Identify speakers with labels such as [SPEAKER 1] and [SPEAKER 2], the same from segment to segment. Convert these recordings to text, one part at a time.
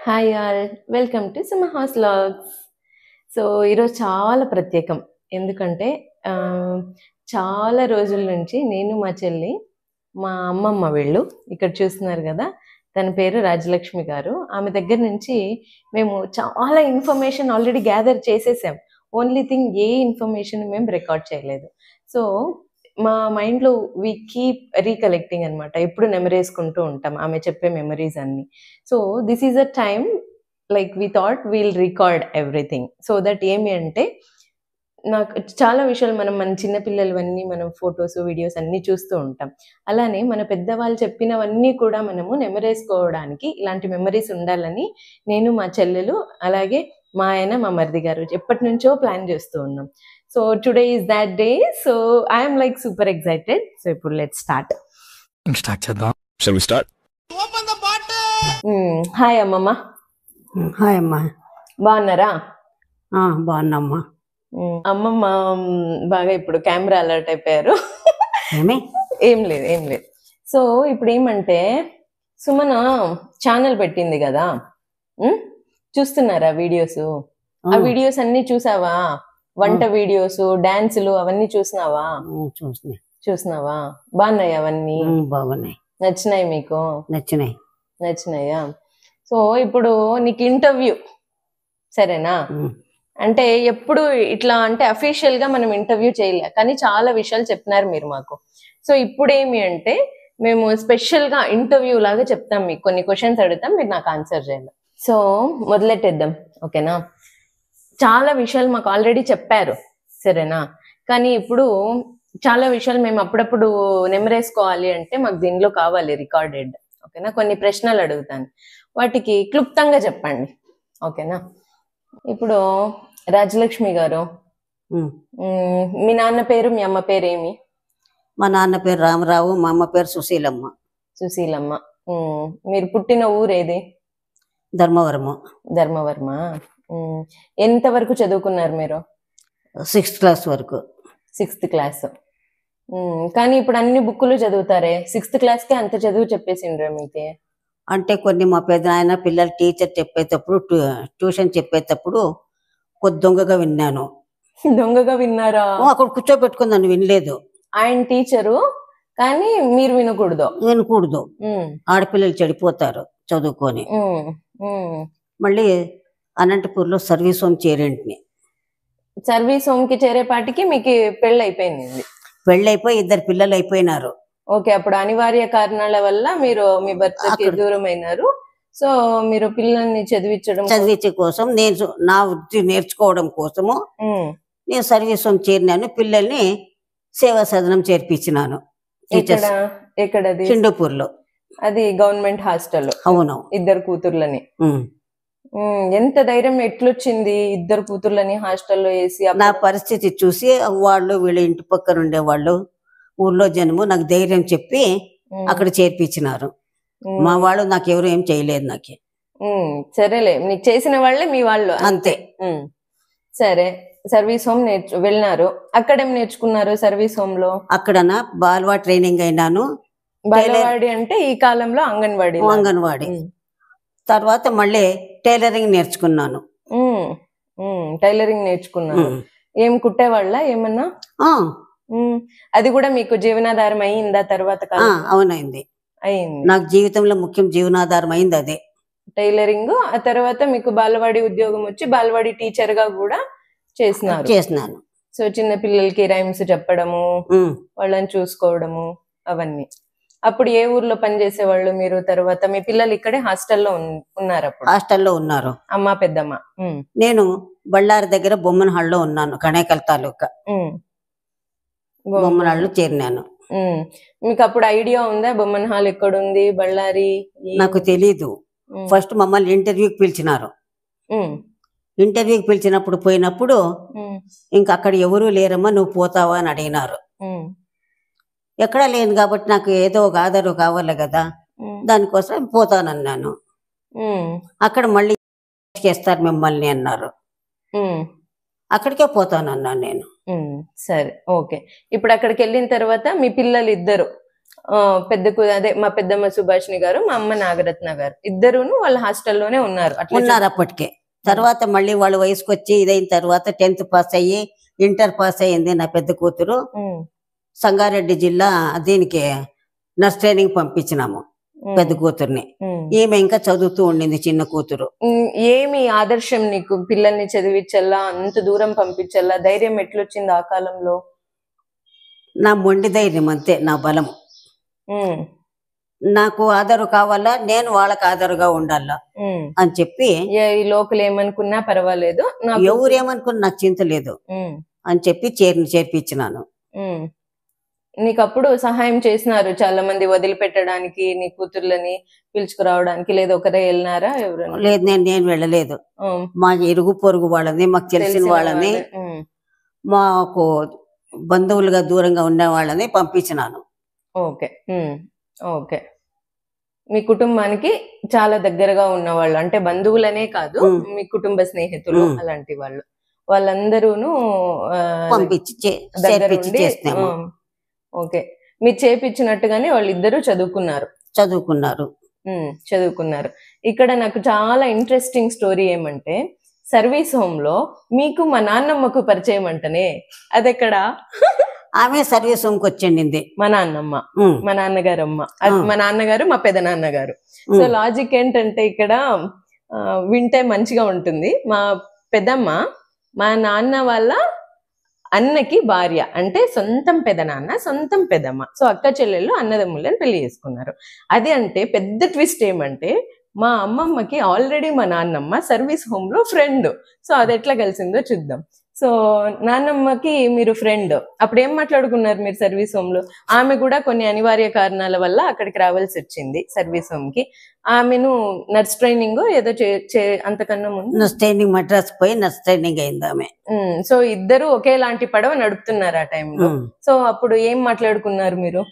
[SPEAKER 1] Hi all, welcome to Suma house vlogs. So ఈరోజు చాలా ప్రత్యేకం. ఎందుకంటే ఆ, చాలా రోజుల నుంచి నేను మా చెల్లి మా అమ్మమ్మ వీళ్ళు ఇక్కడ చూస్తున్నారు కదా, తన పేరు రాజలక్ష్మి గారు. ఆమె దగ్గర నుంచి మేము చాలా ఇన్ఫర్మేషన్ ఆల్రెడీ గ్యాదర్ చేసేసాం. ఓన్లీ థింగ్ ఏ ఇన్ఫర్మేషన్ మేము రికార్డ్ చేయలేదు. సో మా మైండ్లో వీ కీప్ రీకలెక్టింగ్ అనమాట. ఎప్పుడు నెమరేసుకుంటూ ఉంటాం ఆమె చెప్పే మెమరీస్ అన్ని. So this is a time like we thought we'll record everything. So that ఏమి అంటే, నాకు చాలా విషయాలు మన చిన్నపిల్లలవన్నీ మనం ఫొటోస్ వీడియోస్ అన్నీ చూస్తూ ఉంటాం. అలానే మన పెద్దవాళ్ళు చెప్పినవన్నీ కూడా మనము నెమరేసుకోవడానికి ఇలాంటి మెమరీస్ ఉండాలని నేను, మా చెల్లెలు, అలాగే మా ఆయన, మా మరిది గారు ఎప్పటి నుంచో ప్లాన్ చేస్తూ ఉన్నాం. So today is that day. So I'm like super excited. So ఇప్పుడు లెట్స్ స్టార్ట్.
[SPEAKER 2] స్టార్ట్ చేద్దాం. Shall we start?
[SPEAKER 1] హాయ్ అమ్మమ్మ.
[SPEAKER 3] హాయ్ అమ్మా.
[SPEAKER 1] బాగున్నారా?
[SPEAKER 3] బాగున్నామ్మా.
[SPEAKER 1] అమ్మమ్మ బాగా ఇప్పుడు కెమెరా అలర్ట్ అయిపోయారు.
[SPEAKER 3] ఏమి
[SPEAKER 1] ఏం లేదు. సో ఇప్పుడు ఏమంటే, సుమన ఛానల్ పెట్టింది కదా, చూస్తున్నారా వీడియోస్? ఆ వీడియోస్ అన్ని చూసావా? వంట వీడియోస్, డాన్సులు అవన్నీ చూసినావా? చూసినావా? బాగున్నాయి అవన్నీ?
[SPEAKER 3] బాగున్నాయి.
[SPEAKER 1] నచ్చినాయి మీకు?
[SPEAKER 3] నచ్చినాయా?
[SPEAKER 1] సో ఇప్పుడు నీకు ఇంటర్వ్యూ, సరేనా? అంటే ఎప్పుడు ఇట్లా అంటే అఫీషియల్ గా మనం ఇంటర్వ్యూ చేయలే, కానీ చాలా విషయాలు చెప్పినారు మీరు మాకు. సో ఇప్పుడు ఏమి అంటే, మేము స్పెషల్ గా ఇంటర్వ్యూ లాగా చెప్తాం మీకు. కొన్ని క్వశ్చన్స్ అడుగుతాం, మీరు నాకు ఆన్సర్ చేయాలి. సో మొదలెట్టేద్దాం, ఓకేనా? చాలా విషయాలు మాకు ఆల్రెడీ చెప్పారు, సరేనా? కానీ ఇప్పుడు చాలా విషయాలు మేము అప్పుడప్పుడు నెమరేసుకోవాలి అంటే మాకు దీనిలో కావాలి రికార్డెడ్, ఓకేనా? కొన్ని ప్రశ్నలు అడుగుతాను, వాటికి క్లుప్తంగా చెప్పండి, ఓకేనా? ఇప్పుడు రాజలక్ష్మి గారు, మీ నాన్న పేరు, మీ అమ్మ పేరు ఏమి?
[SPEAKER 3] మా నాన్న పేరు రామరావు, మా అమ్మ పేరు సుశీలమ్మ.
[SPEAKER 1] సుశీలమ్మ. మీరు పుట్టిన ఊరేది? ధర్మవరమ. ఎంత వరకు చదువుకున్నారు మీరు?
[SPEAKER 3] 6th క్లాస్ వరకు.
[SPEAKER 1] 6th class. కానీ ఇప్పుడు అన్ని బుక్కులు చదువుతారే, 6th క్లాస్కే అంత చదువు చెప్పేసిండ్రా మీకే?
[SPEAKER 3] అంటే కొన్ని మా పెద్దనాయన పిల్లలు టీచర్ చెప్పేటప్పుడు, ట్యూషన్ చెప్పేటప్పుడు కొద్ది దొంగగా విన్నాను.
[SPEAKER 1] దొంగగా విన్నారా?
[SPEAKER 3] అక్కడ కూర్చోబెట్టుకుని నన్ను వినలేదు. ఆయన
[SPEAKER 1] టీచరు, కానీ మీరు
[SPEAKER 3] వినకూడదు. ఆడపిల్లలు చెడిపోతారు చదువుకొని. మళ్ళీ అనంతపూర్లో సర్వీస్ హోమ్ చేరేంటిని.
[SPEAKER 1] సర్వీస్ హోమ్ కి చేరేపాటికి మీకు పెళ్ళి అయిపోయింది?
[SPEAKER 3] పెళ్ళైపోయి 2 పిల్లలు అయిపోయినారు.
[SPEAKER 1] ఓకే, అప్పుడు అనివార్య కారణాల వల్ల మీరు మీ భర్తకి దూరం అయినారు. సో మీరు పిల్లల్ని చదివించే
[SPEAKER 3] కోసం, నేను నా వృత్తి నేర్చుకోవడం కోసము నేను సర్వీస్ హోమ్ చేరినాను. పిల్లల్ని సేవా సదనం చేర్పించినాను.
[SPEAKER 1] ఎక్కడది?
[SPEAKER 3] హిందూపూర్లో.
[SPEAKER 1] అది గవర్నమెంట్ హాస్టల్?
[SPEAKER 3] అవును.
[SPEAKER 1] 2 కూతుర్లని. ఎంత ధైర్యం ఎట్లొచ్చింది 2 కూతుర్లని హాస్టల్లో వేసి?
[SPEAKER 3] నా పరిస్థితి చూసి వాళ్ళు, వీళ్ళ ఇంటి పక్కన ఉండేవాళ్ళు, ఊర్లో జనము నాకు ధైర్యం చెప్పి అక్కడ చేర్పించినారు. మా వాళ్ళు నాకు ఎవరు ఏం చేయలేదు. నాకే
[SPEAKER 1] సరేలే, నీకు చేసిన వాళ్ళే మీ వాళ్ళు,
[SPEAKER 3] అంతే.
[SPEAKER 1] సరే, సర్వీస్ హోమ్ వెళ్ళినారు. అక్కడేం నేర్చుకున్నారు సర్వీస్ హోమ్ లో?
[SPEAKER 3] అక్కడ బాల్వా ట్రైనింగ్ అయినాను.
[SPEAKER 1] బాలవాడి అంటే ఈ కాలంలో అంగన్వాడి.
[SPEAKER 3] తర్వాత మళ్ళీ టైలరింగ్ నేర్చుకున్నాను.
[SPEAKER 1] టైలరింగ్ నేర్చుకున్నాను. ఏం కుట్టేవాళ్ళ ఏమన్నా? అది కూడా మీకు జీవనాధారం అయిందా తర్వాత?
[SPEAKER 3] అవునైంది. నాకు జీవితంలో ముఖ్యం జీవనాధారం అయింది అదే
[SPEAKER 1] టైలరింగ్. ఆ తర్వాత మీకు బాలవాడి ఉద్యోగం వచ్చి బాలవాడి టీచర్ గా కూడా చేసినాను. సో చిన్న పిల్లలకి రైమ్స్ చెప్పడము, వాళ్ళని చూసుకోవడము, అవన్నీ. అప్పుడు ఏ ఊర్లో పనిచేసేవాళ్ళు మీరు? తర్వాత మీ పిల్లలు ఇక్కడే హాస్టల్లో ఉన్నారు? అప్పుడు
[SPEAKER 3] హాస్టల్లో ఉన్నారు
[SPEAKER 1] అమ్మ, పెద్దమ్మ.
[SPEAKER 3] నేను బళ్ళారి దగ్గర బొమ్మనహాళ్ళలో ఉన్నాను. కణేకల్ తాలూకా బొమ్మనహాళ్ళు చేరినాను.
[SPEAKER 1] మీకు అప్పుడు ఐడియా ఉందా బొమ్మనహాల్ ఎక్కడుంది, బళ్ళారి?
[SPEAKER 3] నాకు తెలీదు. ఫస్ట్ మమ్మల్ని ఇంటర్వ్యూకి పిలిచినారు. ఇంటర్వ్యూకి పిలిచినప్పుడు పోయినప్పుడు ఇంకా అక్కడ ఎవరూ లేరమ్మా, నువ్వు పోతావా అని అడిగినారు. ఎక్కడా లేదు కాబట్టి నాకు ఏదో ఒక ఆధారం కావాలి కదా, దానికోసం పోతానన్నాను. అక్కడ మళ్ళీ చేస్తారు మిమ్మల్ని అన్నారు. అక్కడికే పోతానన్నాను నేను.
[SPEAKER 1] సరే, ఓకే. ఇప్పుడు అక్కడికి వెళ్ళిన తర్వాత మీ పిల్లలు 2 అదే మా పెద్దమ్మ సుభాషిణి గారు, మా అమ్మ నాగరత్న గారు ఇద్దరును వాళ్ళ హాస్టల్లోనే ఉన్నారు.
[SPEAKER 3] ఉన్నారు అప్పటికే. తర్వాత మళ్ళీ వాళ్ళు వయసుకు వచ్చి ఇదైన తర్వాత 10th పాస్ అయ్యి ఇంటర్ పాస్ అయ్యింది నా పెద్ద కూతురు. సంగారెడ్డి జిల్లా దీనికి నర్స్ ట్రైనింగ్ పంపించినాము పెద్ద కూతుర్ని. ఈమె ఇంకా చదువుతూ ఉండింది చిన్న కూతురు.
[SPEAKER 1] ఏమి ఆదర్శం నీకు? పిల్లల్ని చదివించల్లా, అంత దూరం పంపించల్లా, ధైర్యం ఎట్లొచ్చింది ఆ కాలంలో?
[SPEAKER 3] నా మొండి ధైర్యం అంతే, నా బలం. నాకు ఆధారు కావాలా, నేను వాళ్ళకి ఆధారుగా ఉండాలా అని చెప్పి,
[SPEAKER 1] ఈ లోకల్ ఏమనుకున్నా పర్వాలేదు,
[SPEAKER 3] ఎవరేమనుకున్నా నాకు చింత లేదు అని చెప్పి చేర్పించినాను.
[SPEAKER 1] నీకు అప్పుడు సహాయం చేసినారు చాలా మంది వదిలిపెట్టడానికి, నీ కూతుర్లని పిలుచుకురావడానికి? లేదా ఒకరే వెళ్ళినారా? ఎవరు?
[SPEAKER 3] లేదు, నేను వెళ్ళలేదు. మా ఇరుగు పొరుగు వాళ్ళని, మాకు తెలిసిన వాళ్ళని, మాకు బంధువులుగా దూరంగా ఉండే వాళ్ళని పంపించినాను.
[SPEAKER 1] Okay okay. మీ కుటుంబానికి చాలా దగ్గరగా ఉన్నవాళ్ళు, అంటే బంధువులనే కాదు, మీ కుటుంబ స్నేహితులు అలాంటి వాళ్ళు, వాళ్ళందరూను
[SPEAKER 3] పంపించి చేస్తాము.
[SPEAKER 1] ఓకే. మీరు చేపించినట్టుగానే వాళ్ళిద్దరూ చదువుకున్నారు. ఇక్కడ నాకు చాలా ఇంట్రెస్టింగ్ స్టోరీ ఏమంటే, సర్వీస్ హోమ్ లో మీకు మా నాన్నమ్మకు పరిచయం అంటనే, అదెక్కడా?
[SPEAKER 3] ఆమె సర్వీస్ హోమ్ కి వచ్చింది.
[SPEAKER 1] మా నాన్నమ్మ, మా నాన్నగారు అమ్మ, మా నాన్నగారు, మా పెద్ద నాన్నగారు. సో లాజిక్ ఏంటంటే ఇక్కడ వింటే మంచిగా ఉంటుంది. మా పెద్దమ్మ మా నాన్న వాళ్ళ అన్నకి భార్య, అంటే సొంతం పెదనాన్న సొంతం పెదమ్మ. సో అక్క చెల్లెళ్ళు అన్నదమ్ములని పెళ్లి చేసుకున్నారు. అది అంటే పెద్ద ట్విస్ట్ ఏమంటే, మా అమ్మమ్మకి ఆల్రెడీ మా నాన్నమ్మ సర్వీస్ హోమ్ లో ఫ్రెండ్. సో అది ఎట్లా కలిసిందో చూద్దాం. సో నాన్నమ్మకి మీరు ఫ్రెండ్, అప్పుడు ఏం మాట్లాడుకున్నారు మీరు సర్వీస్ హోమ్ లో? ఆమె కూడా కొన్ని అనివార్య కారణాల వల్ల అక్కడికి రావాల్సి వచ్చింది సర్వీస్ హోమ్ కి. ఆమెను నర్స్ ట్రైనింగ్ ఏదో అంతకన్నా ముందు
[SPEAKER 3] నర్స్ ట్రైనింగ్ మద్రాస్ పోయి నర్స్ ట్రైనింగ్ అయింది ఆమె.
[SPEAKER 1] సో ఇద్దరు ఒకేలాంటి పడవ నడుపుతున్నారు ఆ టైంలో. సో అప్పుడు ఏం మాట్లాడుకున్నారు మీరు?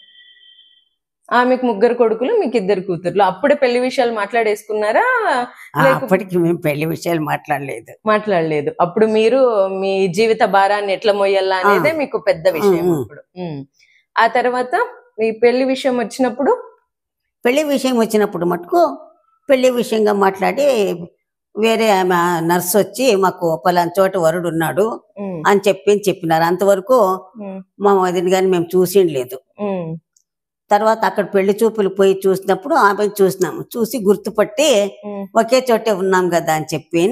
[SPEAKER 1] ఆమెకు 3 కొడుకులు, మీకు 2 కూతుర్లు. అప్పుడే పెళ్లి విషయాలు మాట్లాడేసుకున్నారా?
[SPEAKER 3] అప్పటికి మేము పెళ్లి విషయాలు మాట్లాడలేదు.
[SPEAKER 1] అప్పుడు మీరు మీ జీవిత భారాన్ని ఎట్లా మోయాలా అనేదే మీకు పెద్ద విషయం అప్పుడు. ఆ తర్వాత మీ పెళ్లి విషయం వచ్చినప్పుడు మటుకు పెళ్లి విషయంగా మాట్లాడి, వేరే ఆమె నర్స్ వచ్చి మాకు పలానా చోట వరుడు ఉన్నాడు అని చెప్పినారు. అంతవరకు మా వదిన గాని మేము చూసిండలేదు. తర్వాత అక్కడ పెళ్లి చూపులు పోయి చూసినప్పుడు ఆమె చూసి గుర్తుపట్టి ఒకే చోటే ఉన్నాం కదా అని చెప్పి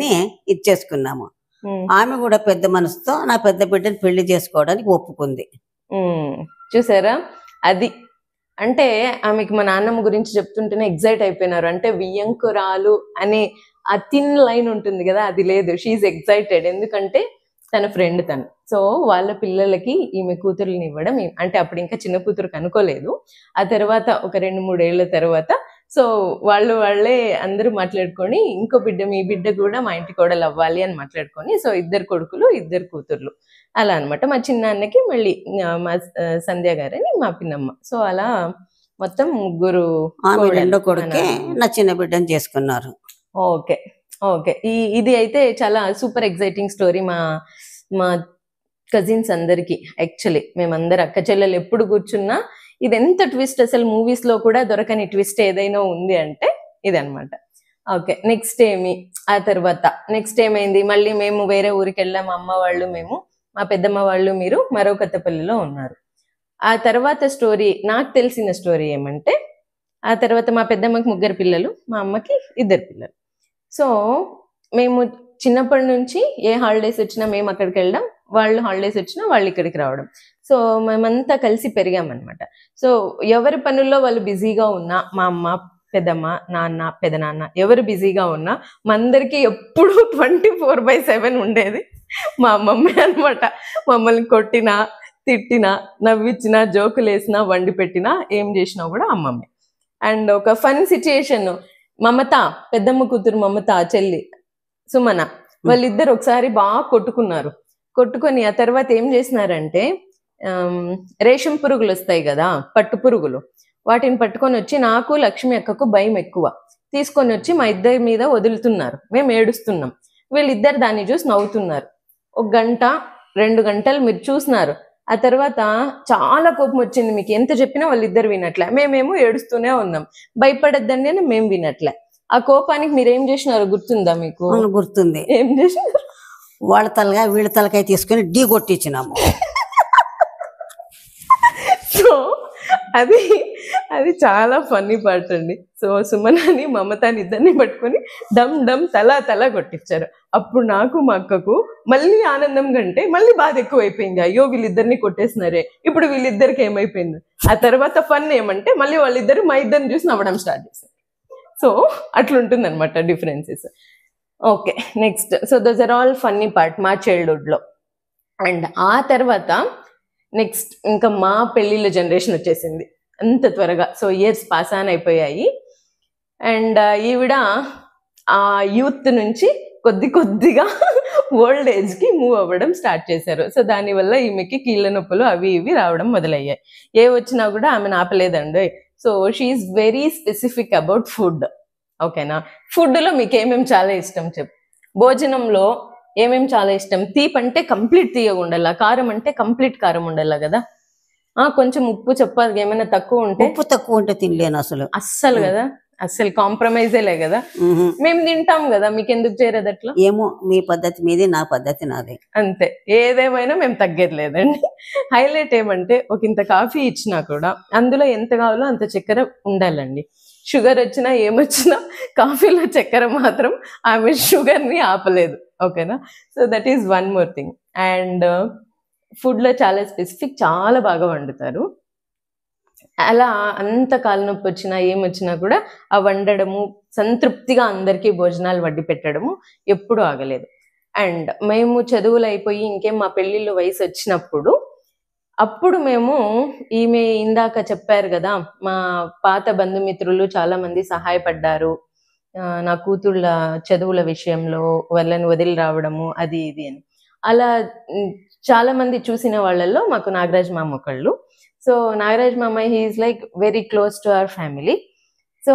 [SPEAKER 1] ఇచ్చేసుకున్నాము. ఆమె కూడా పెద్ద మనసుతో నా పెద్ద బిడ్డను పెళ్లి చేసుకోవడానికి ఒప్పుకుంది. చూసారా? అది అంటే ఆమెకి మా నాన్నమ్మ గురించి చెప్తుంటేనే ఎగ్జైట్ అయిపోయినారు. అంటే వియ్యంకురాలు అనే ఆ థిన్ లైన్ ఉంటుంది కదా, అది లేదు. షీఈ్ ఎగ్జైటెడ్, ఎందుకంటే తన ఫ్రెండ్ తను. సో వాళ్ళ పిల్లలకి ఈమె కూతురుని ఇవ్వడం, అంటే అప్పుడు ఇంకా చిన్న కూతురు కనుకోలేదు. ఆ తర్వాత ఒక 2-3 ఏళ్ల తర్వాత సో వాళ్ళే అందరూ మాట్లాడుకొని, ఇంకో బిడ్డ, మీ బిడ్డ కూడా మా ఇంటి కోడలు అవ్వాలి అని మాట్లాడుకొని, సో 2 కొడుకులు 2 కూతుర్లు అలా అనమాట. మా చిన్నాన్నకి మళ్ళీ మా సంధ్య గారని మా పిన్నమ్మ. సో అలా మొత్తం 3.
[SPEAKER 3] ఆమె రెండో కొడుకే నా చిన్న బిడ్డను చేసుకున్నారు.
[SPEAKER 1] ఓకే. ఇది అయితే చాలా సూపర్ ఎగ్జైటింగ్ స్టోరీ మా కజిన్స్ అందరికి. యాక్చువల్లీ మేమందరు అక్క చెల్లెలు ఎప్పుడు కూర్చున్నా ఇది ఎంత ట్విస్ట్, అసలు మూవీస్ లో కూడా దొరకని ట్విస్ట్ ఏదైనా ఉంది అంటే ఇదనమాట. ఓకే. ఆ తర్వాత నెక్స్ట్ ఏమైంది? మళ్ళీ మేము వేరే ఊరికి వెళ్ళాం. అమ్మ వాళ్ళు, మేము, మా పెద్దమ్మ వాళ్ళు, మీరు మరో కొత్తపల్లిలో ఉన్నారు. ఆ తర్వాత స్టోరీ, నాకు తెలిసిన స్టోరీ ఏమంటే, ఆ తర్వాత మా పెద్దమ్మకి 3 పిల్లలు, మా అమ్మకి 2 పిల్లలు. సో మేము చిన్నప్పటి నుంచి ఏ హాలిడేస్ వచ్చినా మేము అక్కడికి వెళ్ళడం, వాళ్ళు హాలిడేస్ వచ్చినా వాళ్ళు ఇక్కడికి రావడం. సో మేమంతా కలిసి పెరిగామన్నమాట. సో ఎవరి పనుల్లో వాళ్ళు బిజీగా ఉన్నా, మా అమ్మ, పెద్దమ్మ, నాన్న, పెదనాన్న ఎవరు బిజీగా ఉన్నా, మా అందరికీ ఎప్పుడు 24/7 ఉండేది మా అమ్మమ్మే అనమాట. మమ్మల్ని కొట్టినా, తిట్టినా, నవ్విచ్చినా, జోకులు వేసినా, వండి పెట్టినా, ఏం చేసినా కూడా అమ్మమ్మే. అండ్ ఒక ఫన్ సిచ్యుయేషన్, మమత, పెద్దమ్మ కూతురు మమత, చెల్లి సుమన, వాళ్ళిద్దరు ఒకసారి బాగా కొట్టుకొని ఆ తర్వాత ఏం చేసినారంటే, రేషం పురుగులు వస్తాయి కదా, పట్టు పురుగులు, వాటిని పట్టుకొని వచ్చి నాకు, లక్ష్మి అక్కకు భయం ఎక్కువ, తీసుకొని వచ్చి మా ఇద్దరి మీద వదులుతున్నారు. మేము ఏడుస్తున్నాం. వీళ్ళిద్దరు దాన్ని చూసి నవ్వుతున్నారు. 1 గంట 2 గంటలు మీరు చూసినారు. ఆ తర్వాత చాలా కోపం వచ్చింది. మీకు ఎంత చెప్పినా వాళ్ళిద్దరు వినట్లే, మేమేమో ఏడుస్తూనే ఉన్నాం. భయపడద్దండి అని మేము వినట్లే. ఆ కోపానికి మీరేం చేసినారో గుర్తుందా మీకు?
[SPEAKER 3] గుర్తుంది.
[SPEAKER 1] ఏం చేసినారు?
[SPEAKER 3] వాళ్ళ తలగా వీళ్ళ తలకాయ తీసుకుని ఢీ కొట్టించినాము.
[SPEAKER 1] సో అది అది చాలా ఫన్నీ పార్ట్ అండి. సో సుమనాని మమతాని ఇద్దరిని పట్టుకొని డమ్ డమ్ తల కొట్టించారు. అప్పుడు నాకు మా అక్కకు మళ్ళీ ఆనందం కంటే మళ్ళీ బాధ ఎక్కువైపోయింది. అయ్యో వీళ్ళిద్దరిని కొట్టేసినారే, ఇప్పుడు వీళ్ళిద్దరికి ఏమైపోయింది. ఆ తర్వాత ఫన్ ఏమంటే మళ్ళీ వాళ్ళిద్దరు మా ఇద్దరిని చూసి నవ్వడం స్టార్ట్ చేశారు. సో అట్లుంటుంది అనమాట differences. Okay, next. So those are all funny part మా చైల్డ్హుడ్ లో. అండ్ ఆ తర్వాత నెక్స్ట్ ఇంకా మా పెళ్ళిళ్ళ జనరేషన్ వచ్చేసింది అంత త్వరగా. సో ఇయర్స్ పాస్ ఆన్ అయిపోయాయి. అండ్ ఈవిడ ఆ యూత్ నుంచి కొద్దిగా ఓల్డ్ ఏజ్ కి మూవ్ అవ్వడం స్టార్ట్ చేశారు. సో దానివల్ల ఈమెకి కీళ్ళ నొప్పులు అవి ఇవి రావడం మొదలయ్యాయి. ఏ వచ్చినా కూడా ఆమెను ఆపలేదండి. So she is very specific about food. ఓకేనా? ఫుడ్ లో మీకు ఏమేమి చాలా ఇష్టం చెప్పు. భోజనంలో ఏమేమి చాలా ఇష్టం? తీపి అంటే కంప్లీట్ తీయగా ఉండాల, కారం అంటే కంప్లీట్ కారం ఉండాల కదా. కొంచెం ఉప్పు చెప్పాలి, ఏమైనా తక్కువ ఉంటే.
[SPEAKER 3] ఉప్పు తక్కువ ఉంటే తినలేను
[SPEAKER 1] అస్సలు కదా, అస్సలు కాంప్రమైజేలే కదా. మేము తింటాం కదా, మీకు ఎందుకు చేరేది అట్లా?
[SPEAKER 3] ఏమో, మీ పద్ధతి మీది, నా పద్ధతి నాది.
[SPEAKER 1] అంతే, ఏదేమైనా మేము తగ్గేది లేదండి. హైలైట్ ఏమంటే ఒక ఇంత కాఫీ ఇచ్చినా కూడా అందులో ఎంత కావాలో అంత చక్కెర ఉండాలండి. షుగర్ వచ్చినా ఏమొచ్చినా కాఫీలో చక్కెర మాత్రం ఆమె షుగర్ని ఆపలేదు. ఓకేనా? So that is one more thing. And ఫుడ్లో చాలా స్పెసిఫిక్, చాలా బాగా వండుతారు. అలా అంత కాలునొప్పి వచ్చినా ఏమొచ్చినా కూడా ఆ వండడము, సంతృప్తిగా అందరికీ భోజనాలు వడ్డీ పెట్టడము ఎప్పుడూ ఆగలేదు. అండ్ మేము చదువులు అయిపోయి ఇంకేం మా పెళ్ళిళ్ళు వయసు వచ్చినప్పుడు అప్పుడు మేము, ఈమె ఇందాక చెప్పారు కదా, మా పాత బంధుమిత్రులు చాలా మంది సహాయపడ్డారు నా కూతుళ్ళ చదువుల విషయంలో, వాళ్ళని వదిలి రావడము అది ఇది అని. అలా చాలా మంది చూసిన వాళ్ళల్లో మాకు నాగరాజ్ మామ ఒకళ్ళు. సో నాగరాజ్ మామ he's like very close to our family. So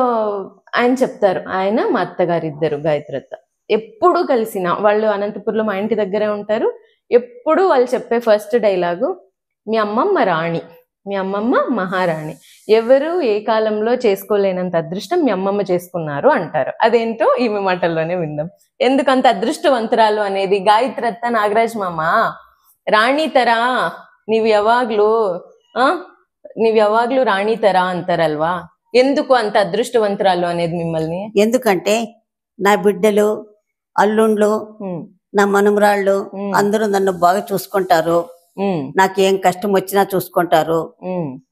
[SPEAKER 1] ఆయన చెప్తారు, ఆయన మా అత్తగారు ఇద్దరు గాయత్రత్త ఎప్పుడు కలిసిన వాళ్ళు అనంతపూర్లో మా ఇంటి దగ్గరే ఉంటారు. ఎప్పుడు వాళ్ళు చెప్పే ఫస్ట్ డైలాగు, మీ అమ్మమ్మ రాణి, మీ అమ్మమ్మ మహారాణి, ఎవరు ఏ కాలంలో చేసుకోలేనంత అదృష్టం మీ అమ్మమ్మ చేసుకున్నారు అంటారు. అదేంటో ఈమె మాటల్లోనే విందాం. ఎందుకంత అదృష్టవంతురాలు అనేది. గాయత్రత్త నాగరాజ్ మామ రాణి తరా నీవు యావాగ్లు రాణి తరా అంటారల్వా. ఎందుకు అంత అదృష్టవంతురాలు అనేది మిమ్మల్ని?
[SPEAKER 3] ఎందుకంటే నా బిడ్డలు, అల్లుండ్లు, నా మనుమరాళ్ళు అందరూ నన్ను బాగా చూసుకుంటారు. నాకేం కష్టం వచ్చినా చూసుకుంటారు.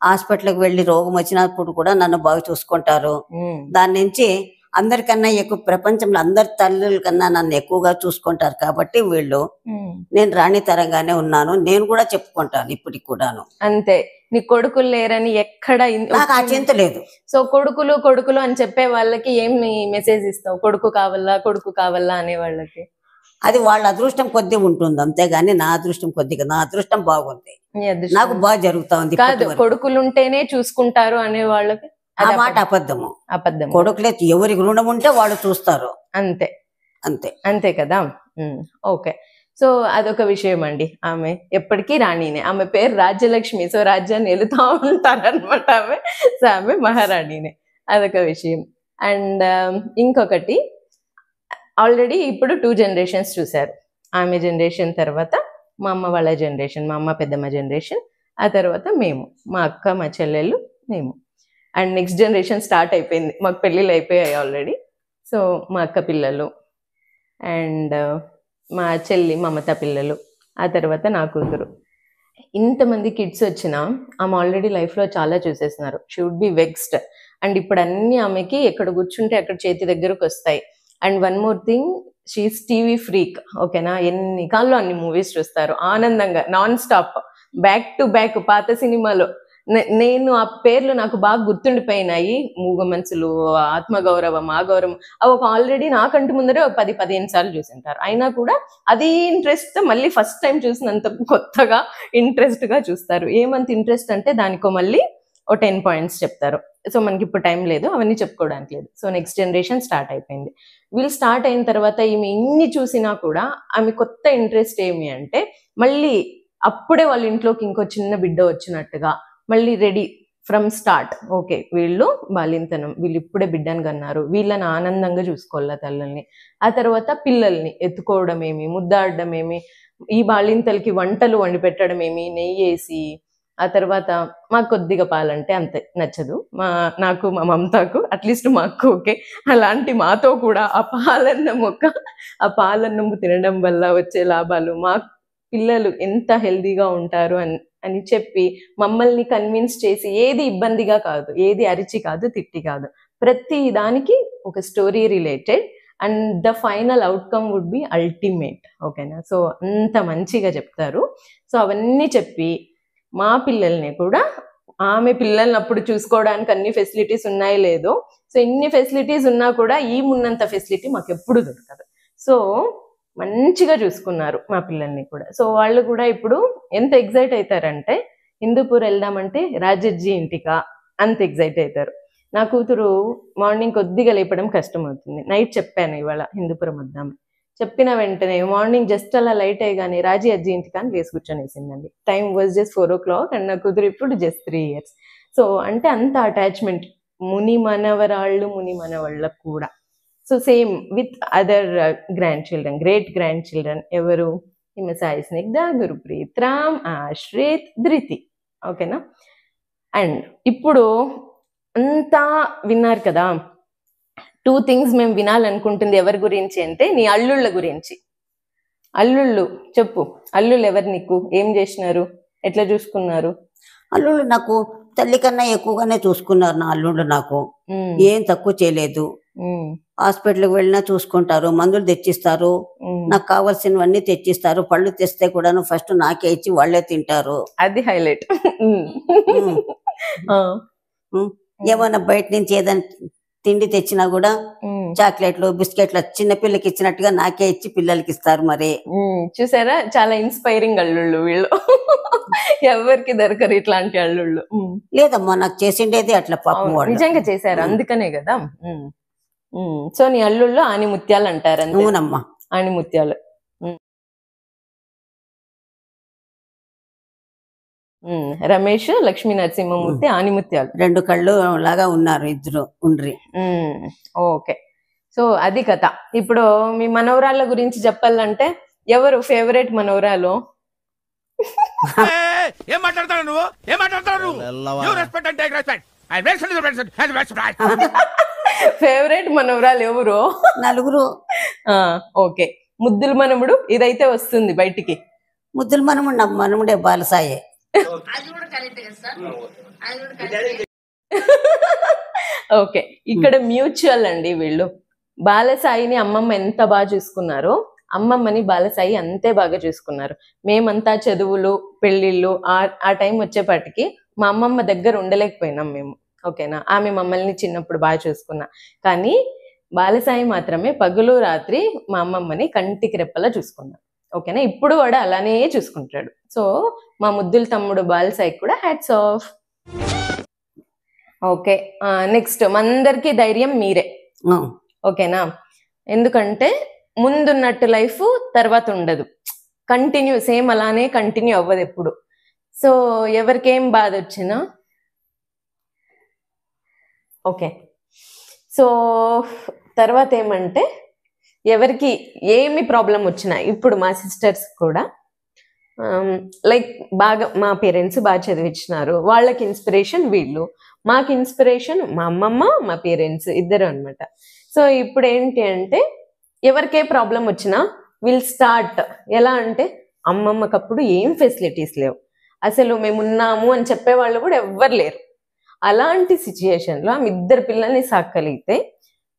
[SPEAKER 3] హాస్పిటల్కి వెళ్ళి రోగం వచ్చినప్పుడు కూడా నన్ను బాగా చూసుకుంటారు. దాని నుంచి అందరికన్నా ఎక్కువ, ప్రపంచంలో అందరి తల్లుల కన్నా నన్ను ఎక్కువగా చూసుకుంటారు. కాబట్టి వీళ్ళు, నేను రాణి తరంగానే ఉన్నాను, నేను కూడా చెప్పుకుంటాను ఇప్పటికి కూడాను.
[SPEAKER 1] అంతే. నీ కొడుకులు లేరని ఎక్కడ
[SPEAKER 3] నాకు ఆ చింత లేదు.
[SPEAKER 1] సో కొడుకులు అని చెప్పే వాళ్ళకి ఏమి మెసేజ్ ఇస్తావు? కొడుకు కావాలా అనే వాళ్ళకి
[SPEAKER 3] అది వాళ్ళ అదృష్టం కొద్ది ఉంటుంది, అంతేగాని నా అదృష్టం కొద్దిగా, నా అదృష్టం బాగుంది, నాకు బాగా జరుగుతా ఉంది.
[SPEAKER 1] కాదు, కొడుకులుంటేనే చూసుకుంటారు అనే వాళ్ళకి
[SPEAKER 3] ఆ మాట అబద్ధము.
[SPEAKER 1] అబద్ధం.
[SPEAKER 3] కొడుకులే ఎవరికి రుణం ఉంటే వాళ్ళు చూస్తారు.
[SPEAKER 1] అంతే
[SPEAKER 3] అంతే
[SPEAKER 1] అంతే కదా. ఓకే. సో అదొక విషయం అండి. ఆమె ఎప్పటికీ రాణినే. ఆమె పేరు రాజ్యలక్ష్మి. సో రాజ్యాన్ని వెళుతూ ఉంటారనమాట ఆమె. సో ఆమె మహారాణినే. అదొక విషయం. అండ్ ఇంకొకటి, ఆల్రెడీ ఇప్పుడు 2 generations చూశారు. ఆమె జనరేషన్ తర్వాత మా అమ్మ వాళ్ళ జనరేషన్, మా అమ్మ పెద్దమ్మ జనరేషన్, ఆ తర్వాత మేము, మా అక్క, మా చెల్లెళ్ళు, మేము. అండ్ నెక్స్ట్ జనరేషన్ స్టార్ట్ అయిపోయింది. మాకు పెళ్ళిళ్ళు అయిపోయాయి ఆల్రెడీ. సో మా అక్క పిల్లలు అండ్ మా చెల్లి మమత పిల్లలు, ఆ తర్వాత నా కూతురు. ఇంతమంది కిడ్స్ వచ్చినా ఆమె ఆల్రెడీ లైఫ్లో చాలా చూసేస్తున్నారు. She would be vexed. And ఇప్పుడు అన్ని ఆమెకి ఎక్కడ కూర్చుంటే అక్కడ చేతి దగ్గరకు వస్తాయి. And one more thing, she is TV freak. ఓకేనా? ఎన్ని కాల్లో అన్ని మూవీస్ చూస్తారు ఆనందంగా, non stop, back to back. పాత సినిమాలో నేను ఆ పేర్లు నాకు బాగా గుర్తుండిపోయినాయి. మూగ మనసులు, ఆత్మగౌరవం, ఆ గౌరవం, అవి ఒక ఆల్రెడీ నాకంటి ముందరే 10-15 సార్లు చూసింటారు. అయినా కూడా అది ఇంట్రెస్ట్ మళ్ళీ ఫస్ట్ టైం చూసినంత కొత్తగా ఇంట్రెస్ట్గా చూస్తారు. ఏమంత ఇంట్రెస్ట్ అంటే దానికో మళ్ళీ 10 points చెప్తారు. సో మనకి ఇప్పుడు టైం లేదు, అవన్నీ చెప్పుకోవడానికి లేదు. సో నెక్స్ట్ జనరేషన్ స్టార్ట్ అయిపోయింది. వీళ్ళు స్టార్ట్ అయిన తర్వాత ఈమె ఇన్ని చూసినా కూడా ఆమె కొత్త ఇంట్రెస్ట్ ఏమి అంటే, మళ్ళీ అప్పుడే వాళ్ళ ఇంట్లోకి ఇంకో చిన్న బిడ్డ వచ్చినట్టుగా మళ్ళీ రెడీ ఫ్రమ్ స్టార్ట్. ఓకే, వీళ్ళు బాలింతనం, వీళ్ళు ఇప్పుడే బిడ్డను కన్నారు, వీళ్ళని ఆనందంగా చూసుకోవాలా తల్లుల్ని. ఆ తర్వాత పిల్లల్ని ఎత్తుకోవడం ఏమి, ముద్దాడడం ఏమి, ఈ బాలింతలకి వంటలు వండి పెట్టడం ఏమి, నెయ్యి వేసి. ఆ తర్వాత మాకు కొద్దిగా పాలంటే అంతే నచ్చదు, నాకు మా మమతాకు, అట్లీస్ట్ మా అక్క ఓకే. అలాంటి మాతో కూడా ఆ పాలన్నము తినడం వల్ల వచ్చే లాభాలు, మా పిల్లలు ఎంత హెల్దీగా ఉంటారు అని చెప్పి మమ్మల్ని కన్విన్స్ చేసి, ఏది ఇబ్బందిగా కాదు, ఏది అరిచి కాదు, తిట్టి కాదు, ప్రతి దానికి ఒక story related and the final outcome would be ultimate. ఓకేనా? సో అంత మంచిగా చెప్తారు. సో అవన్నీ చెప్పి మా పిల్లల్ని కూడా, ఆమె పిల్లల్ని అప్పుడు చూసుకోవడానికి అన్ని ఫెసిలిటీస్ ఉన్నాయో లేదో, సో ఇన్ని ఫెసిలిటీస్ ఉన్నా కూడా ఈ ఉన్నంత ఫెసిలిటీ మాకు ఎప్పుడు దొరకదు. సో మంచిగా చూసుకున్నారు మా పిల్లల్ని కూడా. సో వాళ్ళు కూడా ఇప్పుడు ఎంత ఎగ్జైట్ అవుతారంటే, హిందూపూర్ వెళ్దామంటే రాజజ్జీ ఇంటికా అంత ఎగ్జైట్ అవుతారు. నా కూతురు మార్నింగ్ కొద్దిగా లేపడం కష్టం అవుతుంది, నైట్ చెప్పాను ఇవాళ హిందూపురం వద్దాం, చెప్పిన వెంటనే మార్నింగ్ జస్ట్ అలా లైట్ అయ్యగానే రాజీ అజ్జీ ఇంటికి అని వేసి కూర్చొనేసిందండి. Time was just 4 o'clock and నా కూతురు ఇప్పుడు జస్ట్ 3 years. సో అంటే అంత అటాచ్మెంట్ ముని మనవాళ్ళకు కూడా. So same with other grand children, great grand children. ఎవరు? హిమ సాయి స్నిగ్ధ, గురుప్రీత్ రామ్, ఆశ్రిత్, ధృతి. ఓకేనా? అండ్ ఇప్పుడు అంతా విన్నారు కదా. 2 things మేము వినాలనుకుంటుంది ఎవరి గురించి అంటే, నీ అల్లుళ్ళ గురించి. అల్లుళ్ళు చెప్పు, అల్లుళ్ళు ఎవరు నీకు? ఏం చేసినారు? ఎట్లా చూసుకున్నారు?
[SPEAKER 3] అల్లుళ్ళు నాకు తల్లి కన్నా ఎక్కువగానే చూసుకున్నారు. నా అల్లుళ్ళు నాకు ఏం తక్కువ చేయలేదు. హాస్పిటల్కి వెళ్ళినా చూసుకుంటారు, మందులు తెచ్చిస్తారు, నాకు కావాల్సినవన్నీ తెచ్చిస్తారు. పళ్ళు తెస్తే కూడాను ఫస్ట్ నాకే ఇచ్చి వాళ్ళే తింటారు.
[SPEAKER 1] అది హైలైట్.
[SPEAKER 3] ఏమన్నా బయట నుంచి ఏదైనా తిండి తెచ్చినా కూడా చాక్లెట్లు, బిస్కెట్లు చిన్నపిల్లకి ఇచ్చినట్టుగా నాకే ఇచ్చి పిల్లలకి ఇస్తారు. మరి
[SPEAKER 1] చూసారా, చాలా ఇన్స్పైరింగ్ అల్లుళ్ళు వీళ్ళు. ఎవరికి దొరకరు ఇట్లాంటి అల్లుళ్ళు.
[SPEAKER 3] లేదమ్మా, నాకు చేసిండేది అట్లా. పాపం వాళ్ళు
[SPEAKER 1] నిజంగా చేశారు, అందుకనే కదా. సో నీ అల్లుళ్ళు ఆనిముత్యాలు అంటారు.
[SPEAKER 3] అవునమ్మా,
[SPEAKER 1] ఆనిముత్యాలు. రమేష్, లక్ష్మీ నరసింహమూర్తి ఆనిముత్యాలు.
[SPEAKER 3] 2 కళ్ళు లాగా ఉన్నారు, ఇద్దరు ఉండ్రి.
[SPEAKER 1] ఓకే, సో అది కథ. ఇప్పుడు మీ మనవరాళ్ళ గురించి చెప్పాలంటే ఎవరు ఫేవరెట్ మనవరాలు?
[SPEAKER 2] ఏం మాట్లాడతావు నువ్వు? ఏం మాట్లాడతావు
[SPEAKER 1] ఫేవరెట్ మనవరాలు ఎవరు?
[SPEAKER 3] 4.
[SPEAKER 1] ఓకే, ముద్దుల మనముడు ఇదైతే వస్తుంది బయటికి.
[SPEAKER 3] ముద్దుల మనముడే బాలసాయే.
[SPEAKER 1] ఓకే, ఇక్కడ మ్యూచువల్ అండి వీళ్ళు. బాలసాయిని అమ్మమ్మ ఎంత బాగా చూసుకున్నారో, అమ్మమ్మని బాలసాయి అంతే బాగా చూసుకున్నారు. మేమంతా చదువులు, పెళ్లిళ్ళు ఆ టైం వచ్చేపాటికి మా అమ్మమ్మ దగ్గర ఉండలేకపోయినాం మేము. ఓకేనా? ఆమె మమ్మల్ని చిన్నప్పుడు బాగా చూసుకున్నా, కానీ బాలసాయి మాత్రమే పగలు రాత్రి మా అమ్మమ్మని కంటికి రెప్పలా చూసుకున్నాడు. ఓకేనా? ఇప్పుడు కూడా అలానే చూసుకుంటాడు. సో మా ముద్దుల తమ్ముడు బాలసాయి కూడా హ్యాట్స్ ఆఫ్. ఓకే, నెక్స్ట్ మనందరికీ ధైర్యం మీరే. ఓకేనా? ఎందుకంటే ముందున్నట్టు లైఫ్ తర్వాత ఉండదు, కంటిన్యూ సేమ్ అలానే కంటిన్యూ అవ్వదు ఎప్పుడు. సో ఎవరికేం బాధ వచ్చినా ఓకే. సో తర్వాత ఏమంటే, ఎవరికి ఏమి ప్రాబ్లం వచ్చినా, ఇప్పుడు మా సిస్టర్స్ కూడా లైక్ బాగా మా పేరెంట్స్ బాగా చదివించినారు, వాళ్ళకి ఇన్స్పిరేషన్ వీళ్ళు, మాకు ఇన్స్పిరేషన్ మా అమ్మమ్మ, మా పేరెంట్స్ ఇద్దరు అనమాట. సో ఇప్పుడు ఏంటి అంటే, ఎవరికే ప్రాబ్లం వచ్చినా విల్ స్టార్ట్ ఎలా అంటే, అమ్మమ్మకి అప్పుడు ఏం ఫెసిలిటీస్ లేవు, అసలు మేము ఉన్నాము అని చెప్పేవాళ్ళు కూడా ఎవ్వరు లేరు. అలాంటి సిచ్యుయేషన్లో ఆమె 2 పిల్లల్ని సాకగలిగితే,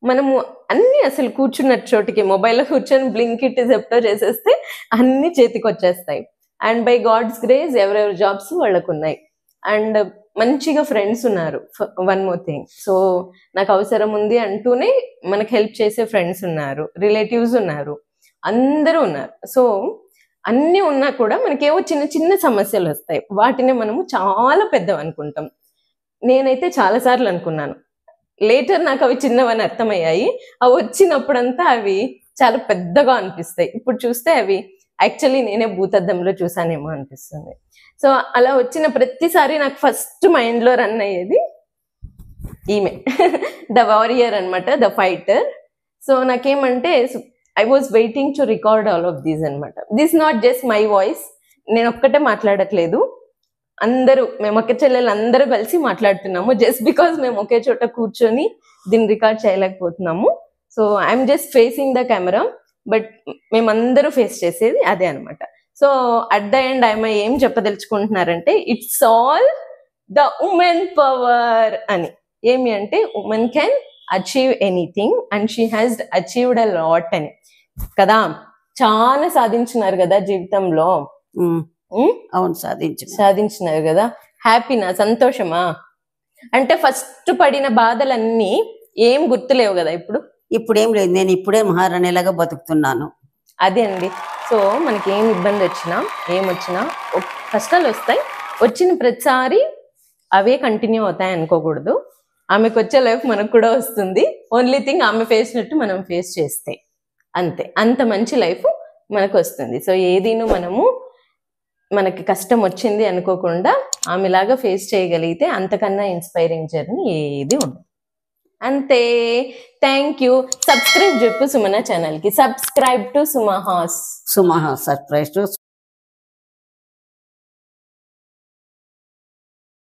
[SPEAKER 1] మనము అన్ని అసలు కూర్చున్న చోటికి మొబైల్లో కూర్చొని బ్లింకిట్ జెప్టో చేసేస్తే అన్ని చేతికి వచ్చేస్తాయి. అండ్ బై గాడ్స్ గ్రేస్ ఎవరెవరి జాబ్స్ వాళ్ళకు ఉన్నాయి, అండ్ మంచిగా ఫ్రెండ్స్ ఉన్నారు. 1 more thing, సో నాకు అవసరం ఉంది అంటూనే మనకు హెల్ప్ చేసే ఫ్రెండ్స్ ఉన్నారు, రిలేటివ్స్ ఉన్నారు, అందరూ ఉన్నారు. సో అన్నీ ఉన్నా కూడా మనకేవో చిన్న చిన్న సమస్యలు వస్తాయి, వాటిని మనము చాలా పెద్దవి అనుకుంటాం. నేనైతే చాలాసార్లు అనుకున్నాను, లేటర్ నాకు అవి చిన్నవని అర్థమయ్యాయి. అవి వచ్చినప్పుడంతా అవి చాలా పెద్దగా అనిపిస్తాయి. ఇప్పుడు చూస్తే అవి యాక్చువల్లీ నేనే భూతద్దంలో చూసానేమో అనిపిస్తుంది. సో అలా వచ్చిన ప్రతిసారి నాకు ఫస్ట్ మైండ్లో రన్ అయ్యేది ఈమె, ద వారియర్ అనమాట, ద ఫైటర్. సో నాకేమంటే I was waiting to record all of these అనమాట. This not just my voice, నేను ఒక్కటే మాట్లాడట్లేదు, అందరూ మేము ఒకే చెల్లెలు అందరూ కలిసి మాట్లాడుతున్నాము. జస్ట్ బికాస్ మేము ఒకే చోట కూర్చొని దీన్ని రికార్డ్ చేయలేకపోతున్నాము. So I'm just facing the camera, but మేమందరూ ఫేస్ చేసేది అదే అనమాట. సో అట్ ద ఎండ్ ఆమె ఏం చెప్పదలుచుకుంటున్నారంటే it's all the women power అని. ఏమి అంటే women can achieve anything and she has achieved a lot అని కదా. చాలా సాధించినారు కదా జీవితంలో.
[SPEAKER 3] అవును,
[SPEAKER 1] సాధించినారు కదా. హ్యాపీనా, సంతోషమా? అంటే ఫస్ట్ పడిన బాధలన్నీ ఏం గుర్తులేవు కదా ఇప్పుడు
[SPEAKER 3] ఏం లేదు, నేను ఇప్పుడే మహారాణిలాగా బతుకుతున్నాను.
[SPEAKER 1] అదే అండి. సో మనకి ఏం ఇబ్బంది వచ్చినా ఏమొచ్చినా కష్టాలు వస్తాయి, వచ్చిన ప్రతిసారి అవే కంటిన్యూ అవుతాయి అనుకోకూడదు. ఆమెకు వచ్చే లైఫ్ మనకు కూడా వస్తుంది. ఓన్లీ థింగ్ ఆమె ఫేస్ నట్టు మనం ఫేస్ చేస్తే అంతే, అంత మంచి లైఫ్ మనకు వస్తుంది. సో ఏదీను మనము మనకి కష్టం వచ్చింది అనుకోకుండా ఆమెలాగా ఫేస్ చేయగలిగితే అంతకన్నా ఇన్స్పైరింగ్ జర్నీ ఏది ఉండదు. అంతే. Thank you. సబ్స్క్రైబ్ చెప్పు సుమన ఛానల్ కి. Subscribe to Sumahas.
[SPEAKER 3] Subscribe to